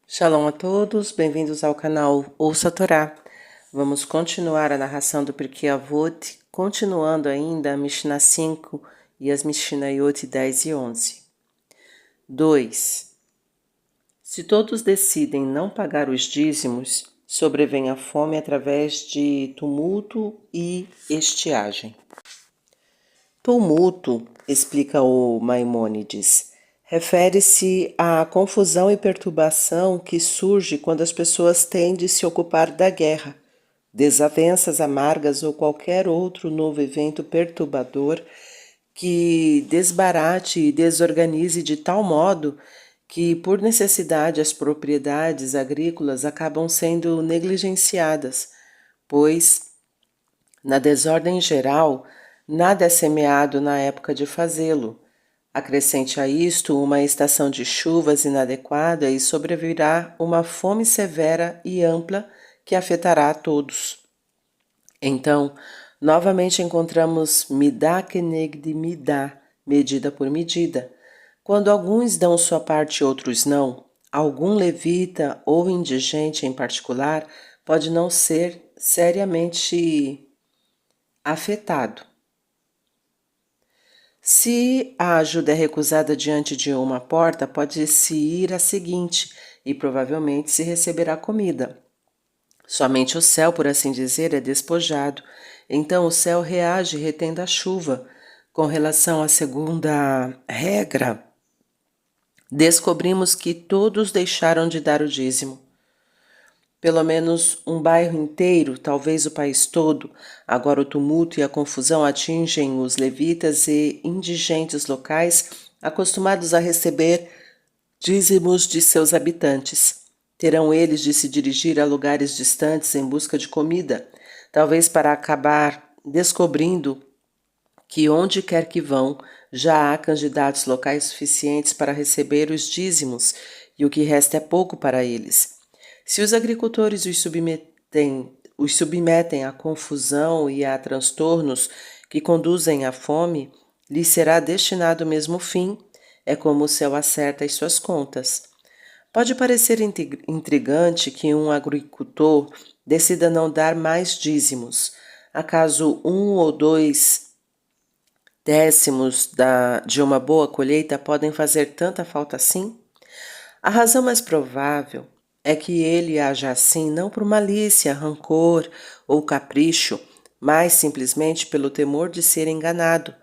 Shalom a todos, bem-vindos ao canal Ouça a Torá. Vamos continuar a narração do Pirkei Avot, continuando ainda a Mishnah 5 e as Mishnayot 10 e 11. 2. Se todos decidem não pagar os dízimos, sobrevém a fome através de tumulto e estiagem. Tumulto, explica o Maimônides, refere-se à confusão e perturbação que surge quando as pessoas têm de se ocupar da guerra, desavenças amargas ou qualquer outro novo evento perturbador que desbarate e desorganize de tal modo que, por necessidade, as propriedades agrícolas acabam sendo negligenciadas, pois, na desordem geral, nada é semeado na época de fazê-lo. Acrescente a isto uma estação de chuvas inadequada e sobrevirá uma fome severa e ampla que afetará a todos. Então, novamente encontramos midá kenegdi midá, medida por medida. Quando alguns dão sua parte e outros não, algum levita ou indigente em particular pode não ser seriamente afetado. Se a ajuda é recusada diante de uma porta, pode-se ir à seguinte e provavelmente se receberá comida. Somente o céu, por assim dizer, é despojado. Então o céu reage retendo a chuva. Com relação à segunda regra, descobrimos que todos deixaram de dar o dízimo. Pelo menos um bairro inteiro, talvez o país todo, agora o tumulto e a confusão atingem os levitas e indigentes locais acostumados a receber dízimos de seus habitantes. Terão eles de se dirigir a lugares distantes em busca de comida, talvez para acabar descobrindo que onde quer que vão, já há candidatos locais suficientes para receber os dízimos e o que resta é pouco para eles. Se os agricultores os submetem à confusão e a transtornos que conduzem à fome, lhes será destinado o mesmo fim, é como o céu acerta as suas contas. Pode parecer intrigante que um agricultor decida não dar mais dízimos. Acaso 1 ou 2 décimos de uma boa colheita podem fazer tanta falta assim? A razão mais provável é que ele haja assim não por malícia, rancor ou capricho, mas simplesmente pelo temor de ser enganado.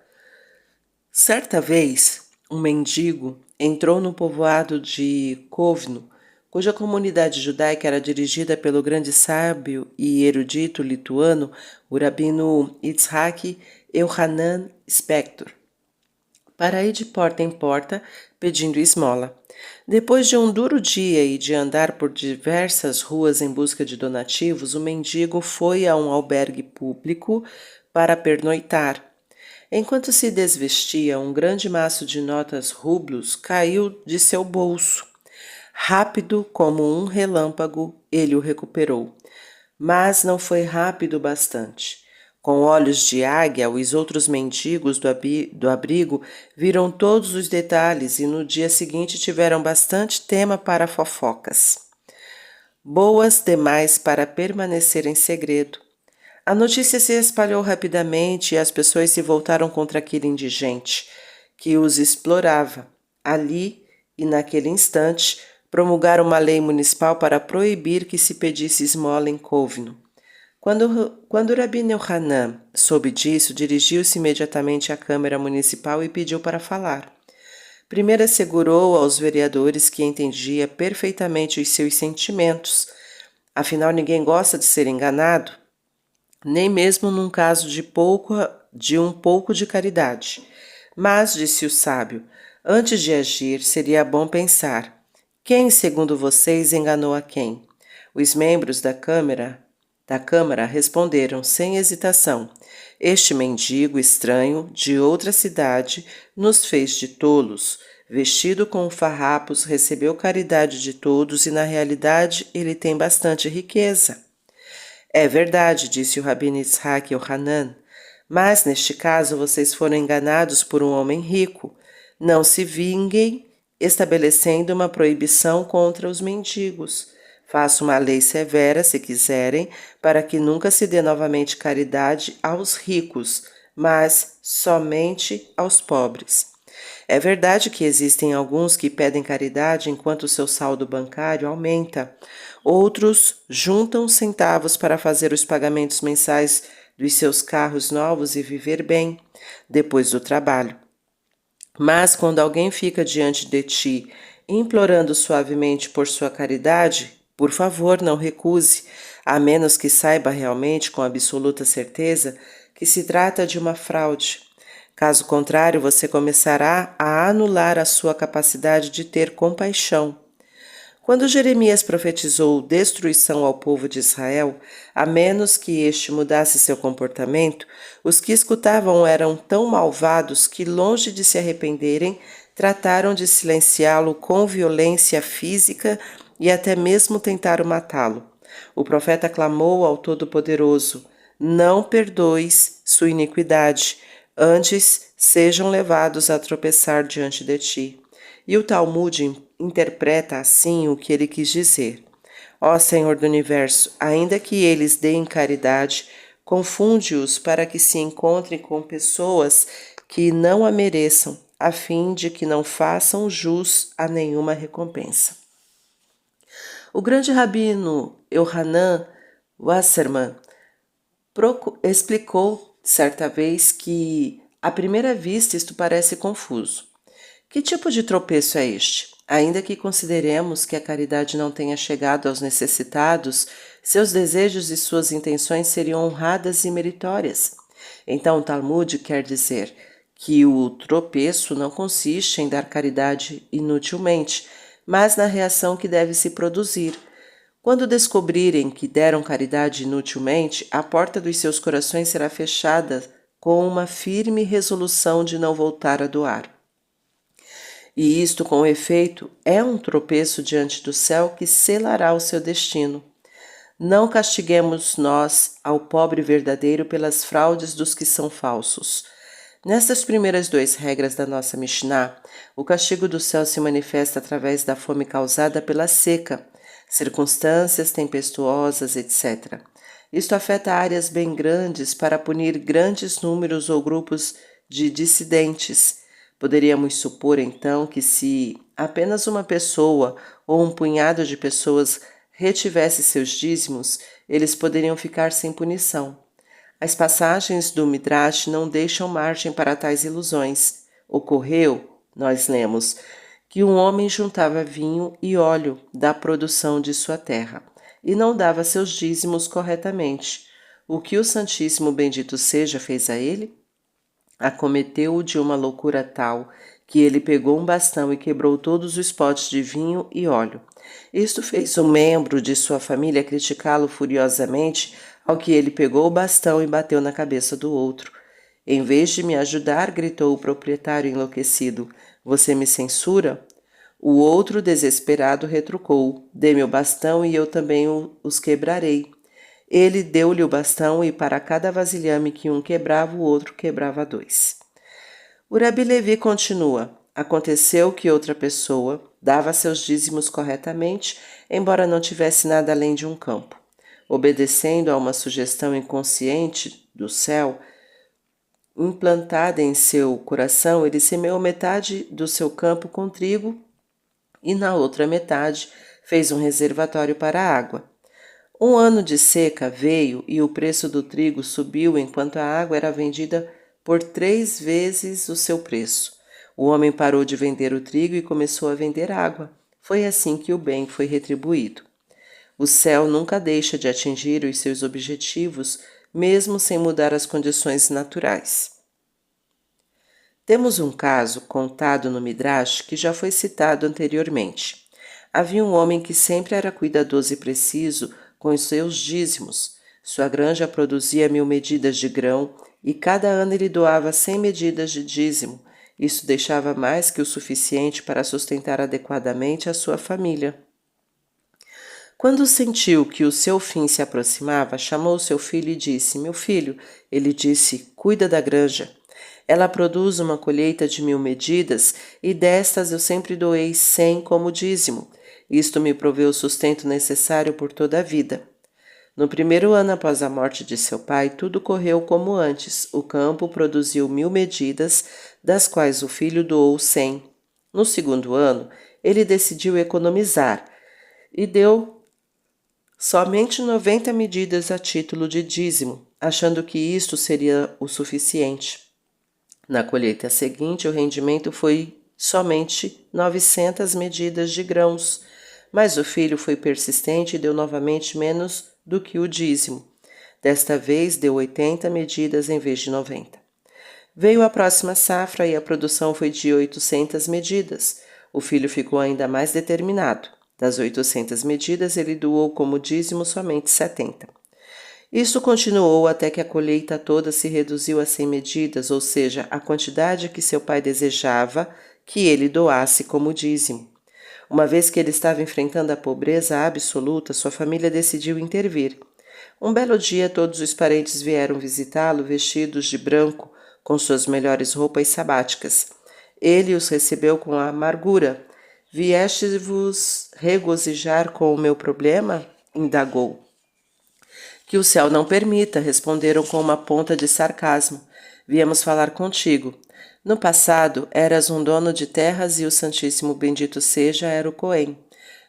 Certa vez, um mendigo entrou no povoado de Kovno, cuja comunidade judaica era dirigida pelo grande sábio e erudito lituano, o rabino Yitzhak Elhanan Spector, para ir de porta em porta pedindo esmola. Depois de um duro dia e de andar por diversas ruas em busca de donativos, o mendigo foi a um albergue público para pernoitar. Enquanto se desvestia, um grande maço de notas rublos caiu de seu bolso. Rápido como um relâmpago, ele o recuperou. Mas não foi rápido bastante. Com olhos de águia, os outros mendigos do abrigo viram todos os detalhes e no dia seguinte tiveram bastante tema para fofocas. Boas demais para permanecer em segredo. A notícia se espalhou rapidamente e as pessoas se voltaram contra aquele indigente, que os explorava. Ali e naquele instante, promulgaram uma lei municipal para proibir que se pedisse esmola em Kovno. Quando Rabino Yohanan soube disso, dirigiu-se imediatamente à Câmara Municipal e pediu para falar. Primeiro assegurou aos vereadores que entendia perfeitamente os seus sentimentos. Afinal, ninguém gosta de ser enganado, nem mesmo num caso de um pouco de caridade. Mas, disse o sábio, antes de agir, seria bom pensar: quem, segundo vocês, enganou a quem? Os membros da Câmara responderam sem hesitação: este mendigo estranho de outra cidade nos fez de tolos. Vestido com farrapos, recebeu caridade de todos e, na realidade, ele tem bastante riqueza. É verdade, disse o Rabino Yitzhak Yohanan, mas neste caso vocês foram enganados por um homem rico. Não se vinguem estabelecendo uma proibição contra os mendigos. Faça uma lei severa, se quiserem, para que nunca se dê novamente caridade aos ricos, mas somente aos pobres. É verdade que existem alguns que pedem caridade enquanto seu saldo bancário aumenta. Outros juntam centavos para fazer os pagamentos mensais dos seus carros novos e viver bem depois do trabalho. Mas quando alguém fica diante de ti, implorando suavemente por sua caridade, por favor, não recuse, a menos que saiba realmente com absoluta certeza que se trata de uma fraude. Caso contrário, você começará a anular a sua capacidade de ter compaixão. Quando Jeremias profetizou destruição ao povo de Israel, a menos que este mudasse seu comportamento, os que escutavam eram tão malvados que, longe de se arrependerem, trataram de silenciá-lo com violência física e até mesmo tentaram matá-lo. O profeta clamou ao Todo-Poderoso: não perdoes sua iniquidade, antes sejam levados a tropeçar diante de ti. E o Talmud interpreta assim o que ele quis dizer. Ó Senhor do Universo, ainda que eles deem caridade, confunde-os para que se encontrem com pessoas que não a mereçam, a fim de que não façam jus a nenhuma recompensa. O grande rabino Yohanan Wasserman explicou certa vez que, à primeira vista, isto parece confuso. Que tipo de tropeço é este? Ainda que consideremos que a caridade não tenha chegado aos necessitados, seus desejos e suas intenções seriam honradas e meritórias. Então, o Talmud quer dizer que o tropeço não consiste em dar caridade inutilmente, mas na reação que deve se produzir. Quando descobrirem que deram caridade inutilmente, a porta dos seus corações será fechada com uma firme resolução de não voltar a doar. E isto, com efeito, é um tropeço diante do céu que selará o seu destino. Não castiguemos nós ao pobre verdadeiro pelas fraudes dos que são falsos. Nestas primeiras duas regras da nossa Mishnah, o castigo do céu se manifesta através da fome causada pela seca, circunstâncias tempestuosas, etc. Isto afeta áreas bem grandes para punir grandes números ou grupos de dissidentes. Poderíamos supor, então, que se apenas uma pessoa ou um punhado de pessoas retivesse seus dízimos, eles poderiam ficar sem punição. As passagens do Midrash não deixam margem para tais ilusões. Ocorreu, nós lemos, que um homem juntava vinho e óleo da produção de sua terra e não dava seus dízimos corretamente. O que o Santíssimo Bendito seja fez a ele? Acometeu-o de uma loucura tal que ele pegou um bastão e quebrou todos os potes de vinho e óleo. Isto fez um membro de sua família criticá-lo furiosamente, ao que ele pegou o bastão e bateu na cabeça do outro. Em vez de me ajudar, gritou o proprietário enlouquecido, você me censura? O outro, desesperado, retrucou, dê-me o bastão e eu também os quebrarei. Ele deu-lhe o bastão e para cada vasilhame que um quebrava, o outro quebrava dois. O Rabi Levi continua. Aconteceu que outra pessoa dava seus dízimos corretamente, embora não tivesse nada além de um campo. Obedecendo a uma sugestão inconsciente do céu, implantada em seu coração, ele semeou metade do seu campo com trigo e na outra metade fez um reservatório para a água. Um ano de seca veio e o preço do trigo subiu enquanto a água era vendida por 3 vezes o seu preço. O homem parou de vender o trigo e começou a vender água. Foi assim que o bem foi retribuído. O céu nunca deixa de atingir os seus objetivos, mesmo sem mudar as condições naturais. Temos um caso contado no Midrash que já foi citado anteriormente. Havia um homem que sempre era cuidadoso e preciso com os seus dízimos. Sua granja produzia 1000 medidas de grão e cada ano ele doava 100 medidas de dízimo. Isso deixava mais que o suficiente para sustentar adequadamente a sua família. Quando sentiu que o seu fim se aproximava, chamou seu filho e disse, meu filho, ele disse, cuida da granja. Ela produz uma colheita de 1000 medidas, e destas eu sempre doei 100 como dízimo. Isto me proveu o sustento necessário por toda a vida. No primeiro ano após a morte de seu pai, tudo correu como antes. O campo produziu 1000 medidas, das quais o filho doou 100. No segundo ano, ele decidiu economizar e deu somente 90 medidas a título de dízimo, achando que isto seria o suficiente. Na colheita seguinte, o rendimento foi somente 900 medidas de grãos, mas o filho foi persistente e deu novamente menos do que o dízimo. Desta vez deu 80 medidas em vez de 90. Veio a próxima safra e a produção foi de 800 medidas. O filho ficou ainda mais determinado. Das 800 medidas, ele doou como dízimo somente 70. Isso continuou até que a colheita toda se reduziu a 100 medidas, ou seja, a quantidade que seu pai desejava que ele doasse como dízimo. Uma vez que ele estava enfrentando a pobreza absoluta, sua família decidiu intervir. Um belo dia, todos os parentes vieram visitá-lo vestidos de branco, com suas melhores roupas sabáticas. Ele os recebeu com amargura. Viestes-vos regozijar com o meu problema? Indagou. Que o céu não permita, responderam com uma ponta de sarcasmo. Viemos falar contigo. No passado, eras um dono de terras e o Santíssimo Bendito seja era o Cohen,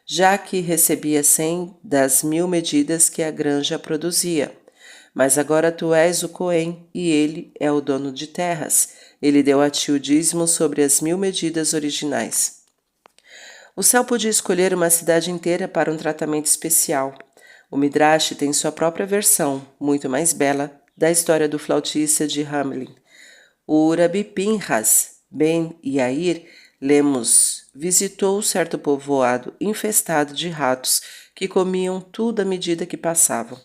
já que recebia 100 das 1000 medidas que a granja produzia. Mas agora tu és o Cohen e ele é o dono de terras. Ele deu a ti o dízimo sobre as 1000 medidas originais. O céu podia escolher uma cidade inteira para um tratamento especial. O Midrash tem sua própria versão, muito mais bela, da história do flautista de Hamelin. O Rabi Pinhas Ben Yair, lemos, visitou certo povoado infestado de ratos que comiam tudo à medida que passavam.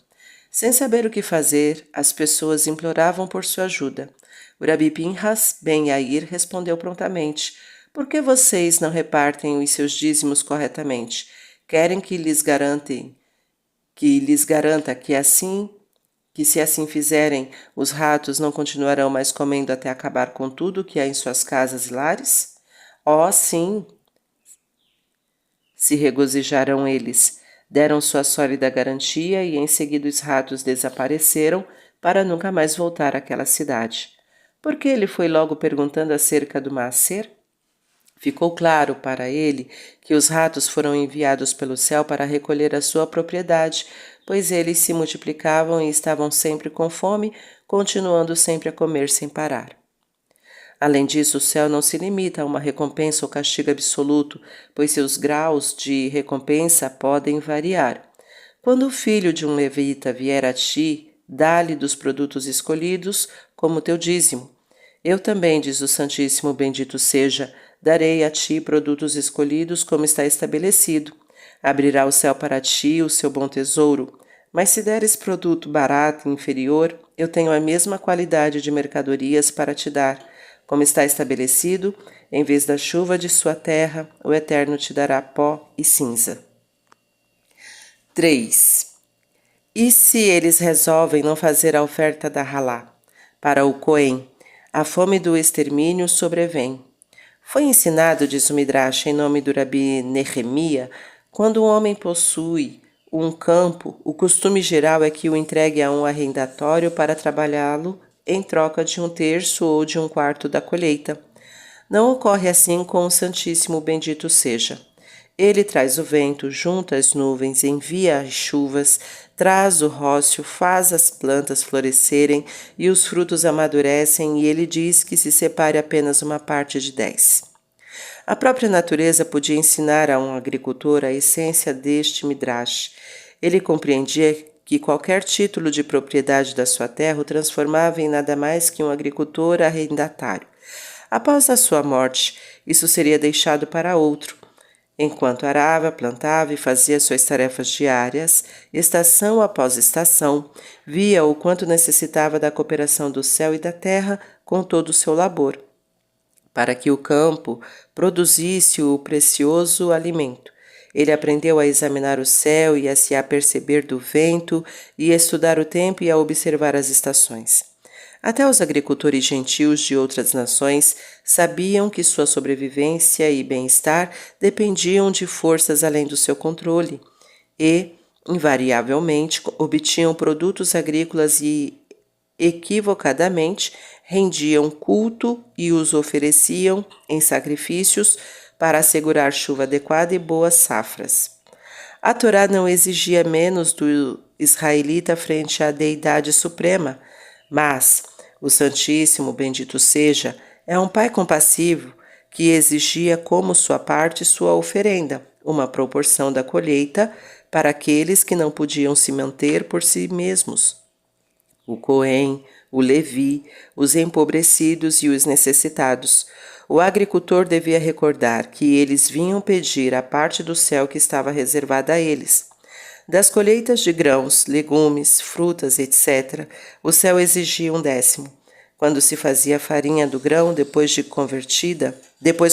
Sem saber o que fazer, as pessoas imploravam por sua ajuda. O Rabi Pinhas Ben Yair respondeu prontamente: por que vocês não repartem os seus dízimos corretamente? Querem que lhes garanta que se assim fizerem, os ratos não continuarão mais comendo até acabar com tudo que há em suas casas e lares? Oh, sim! Se regozijaram eles. Deram sua sólida garantia e em seguida os ratos desapareceram para nunca mais voltar àquela cidade. Por que ele foi logo perguntando acerca do maaser? Ficou claro para ele que os ratos foram enviados pelo céu para recolher a sua propriedade, pois eles se multiplicavam e estavam sempre com fome, continuando sempre a comer sem parar. Além disso, o céu não se limita a uma recompensa ou castigo absoluto, pois seus graus de recompensa podem variar. Quando o filho de um levita vier a ti, dá-lhe dos produtos escolhidos como teu dízimo. Eu também, diz o Santíssimo Bendito seja, darei a ti produtos escolhidos como está estabelecido. Abrirá o céu para ti o seu bom tesouro. Mas se deres produto barato e inferior, eu tenho a mesma qualidade de mercadorias para te dar. Como está estabelecido, em vez da chuva de sua terra, o Eterno te dará pó e cinza. 3. E se eles resolvem não fazer a oferta da Halá? Para o Cohen, a fome do extermínio sobrevém. Foi ensinado, diz o Midrash, em nome do Rabi Nehemia, quando um homem possui um campo, o costume geral é que o entregue a um arrendatório para trabalhá-lo em troca de 1/3 ou de 1/4 da colheita. Não ocorre assim com o Santíssimo Bendito seja. Ele traz o vento, junta as nuvens, envia as chuvas, traz o rócio, faz as plantas florescerem e os frutos amadurecem, e ele diz que se separe apenas uma parte de 10. A própria natureza podia ensinar a um agricultor a essência deste midrash. Ele compreendia que qualquer título de propriedade da sua terra o transformava em nada mais que um agricultor arrendatário. Após a sua morte, isso seria deixado para outro. Enquanto arava, plantava e fazia suas tarefas diárias, estação após estação, via o quanto necessitava da cooperação do céu e da terra com todo o seu labor, para que o campo produzisse o precioso alimento. Ele aprendeu a examinar o céu e a se aperceber do vento, e a estudar o tempo e a observar as estações. Até os agricultores gentios de outras nações sabiam que sua sobrevivência e bem-estar dependiam de forças além do seu controle e, invariavelmente, obtinham produtos agrícolas e, equivocadamente, rendiam culto e os ofereciam em sacrifícios para assegurar chuva adequada e boas safras. A Torá não exigia menos do israelita frente à Deidade Suprema, mas o Santíssimo, bendito seja, é um Pai compassivo que exigia como sua parte sua oferenda, uma proporção da colheita para aqueles que não podiam se manter por si mesmos. O Cohen, o Levi, os empobrecidos e os necessitados. O agricultor devia recordar que eles vinham pedir a parte do céu que estava reservada a eles. Das colheitas de grãos, legumes, frutas, etc., o céu exigia um décimo. Quando se fazia a farinha do grão depois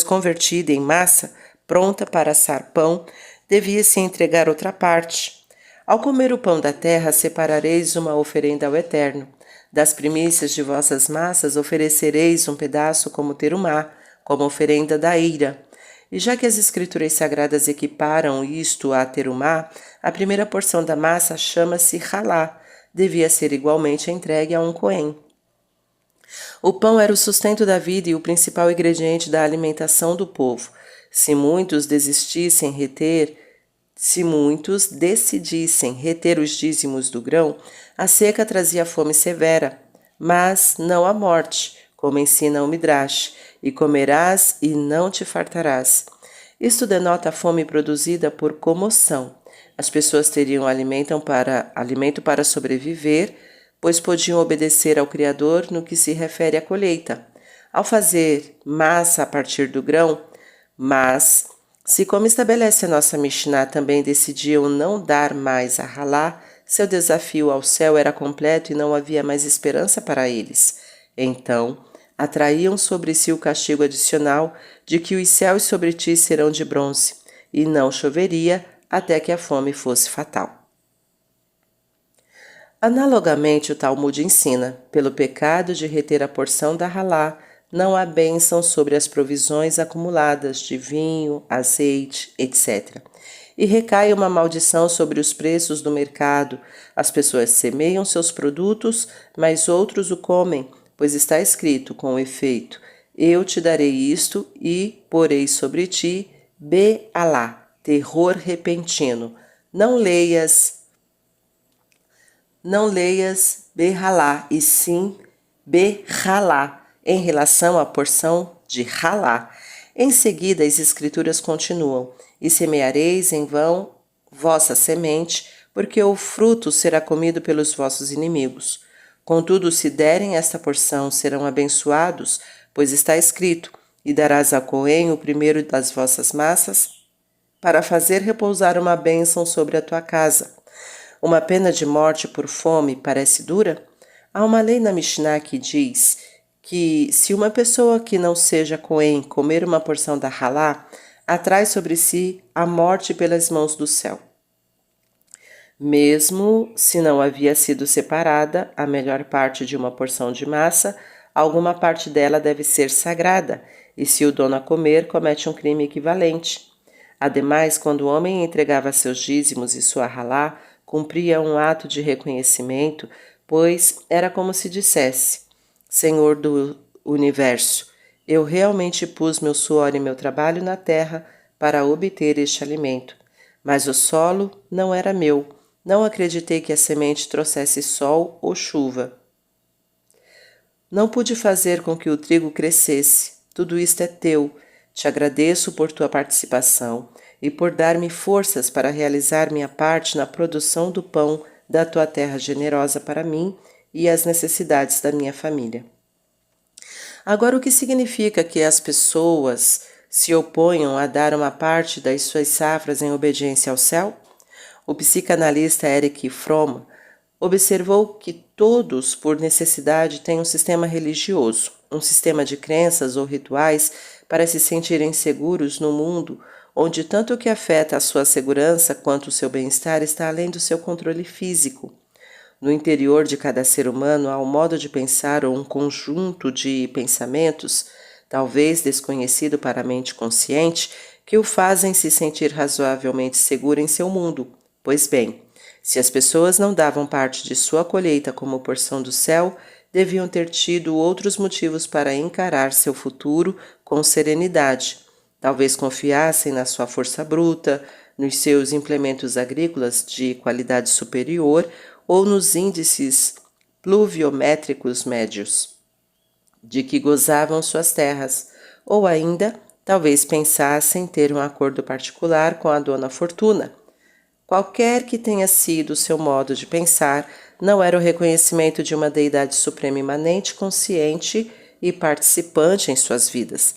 convertida em massa, pronta para assar pão, devia-se entregar outra parte. Ao comer o pão da terra, separareis uma oferenda ao Eterno. Das primícias de vossas massas oferecereis um pedaço como terumá, como oferenda da eira. E já que as Escrituras Sagradas equiparam isto a terumá, a primeira porção da massa chama-se halá, devia ser igualmente entregue a um cohen. O pão era o sustento da vida e o principal ingrediente da alimentação do povo. Se muitos decidissem reter os dízimos do grão, a seca trazia fome severa, mas não a morte, como ensina o Midrash, e comerás e não te fartarás. Isto denota a fome produzida por comoção. As pessoas teriam alimento para sobreviver, pois podiam obedecer ao Criador no que se refere à colheita. Ao fazer massa a partir do grão, mas, se como estabelece a nossa Mishnah também decidiam não dar mais a halá, seu desafio ao céu era completo e não havia mais esperança para eles. Então, atraíam sobre si o castigo adicional de que os céus sobre ti serão de bronze, e não choveria até que a fome fosse fatal. Analogamente, o Talmud ensina, pelo pecado de reter a porção da halá, não há bênção sobre as provisões acumuladas de vinho, azeite, etc. E recai uma maldição sobre os preços do mercado. As pessoas semeiam seus produtos, mas outros o comem, pois está escrito com efeito: eu te darei isto e porei sobre ti Be-alá, terror repentino. Não leias Be-halá, e sim Be-halá, em relação à porção de halá. Em seguida, as escrituras continuam: e semeareis em vão vossa semente, porque o fruto será comido pelos vossos inimigos. Contudo, se derem esta porção, serão abençoados, pois está escrito: e darás a Cohen o primeiro das vossas massas, para fazer repousar uma bênção sobre a tua casa. Uma pena de morte por fome parece dura? Há uma lei na Mishnah que diz que, se uma pessoa que não seja Cohen comer uma porção da halá, atrai sobre si a morte pelas mãos do céu. Mesmo se não havia sido separada a melhor parte de uma porção de massa, alguma parte dela deve ser sagrada, e se o dono a comer, comete um crime equivalente. Ademais, quando o homem entregava seus dízimos e sua halá, cumpria um ato de reconhecimento, pois era como se dissesse: Senhor do universo, eu realmente pus meu suor e meu trabalho na terra para obter este alimento, mas o solo não era meu. Não acreditei que a semente trouxesse sol ou chuva. Não pude fazer com que o trigo crescesse. Tudo isto é teu. Te agradeço por tua participação e por dar-me forças para realizar minha parte na produção do pão da tua terra generosa para mim e as necessidades da minha família. Agora, o que significa que as pessoas se oponham a dar uma parte das suas safras em obediência ao céu? O psicanalista Erich Fromm observou que todos, por necessidade, têm um sistema religioso, um sistema de crenças ou rituais para se sentirem seguros no mundo onde tanto o que afeta a sua segurança quanto o seu bem-estar está além do seu controle físico. No interior de cada ser humano há um modo de pensar ou um conjunto de pensamentos, talvez desconhecido para a mente consciente, que o fazem se sentir razoavelmente seguro em seu mundo. Pois bem, se as pessoas não davam parte de sua colheita como porção do céu, deviam ter tido outros motivos para encarar seu futuro com serenidade. Talvez confiassem na sua força bruta, nos seus implementos agrícolas de qualidade superior ou nos índices pluviométricos médios de que gozavam suas terras, ou ainda, talvez pensassem ter um acordo particular com a dona Fortuna. Qualquer que tenha sido o seu modo de pensar, não era o reconhecimento de uma deidade suprema imanente, consciente e participante em suas vidas.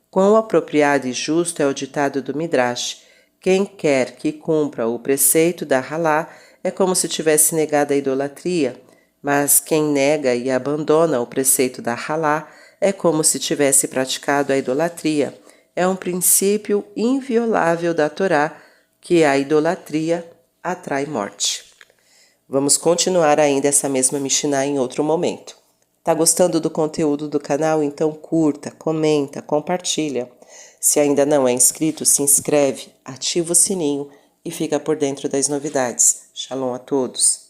Quão apropriado e justo é o ditado do Midrash: quem quer que cumpra o preceito da Halá é como se tivesse negado a idolatria, mas quem nega e abandona o preceito da Halá é como se tivesse praticado a idolatria. É um princípio inviolável da Torá que a idolatria atrai morte. Vamos continuar ainda essa mesma Mishnah em outro momento. Tá gostando do conteúdo do canal? Então curta, comenta, compartilha. Se ainda não é inscrito, se inscreve, ativa o sininho e fica por dentro das novidades. Shalom a todos!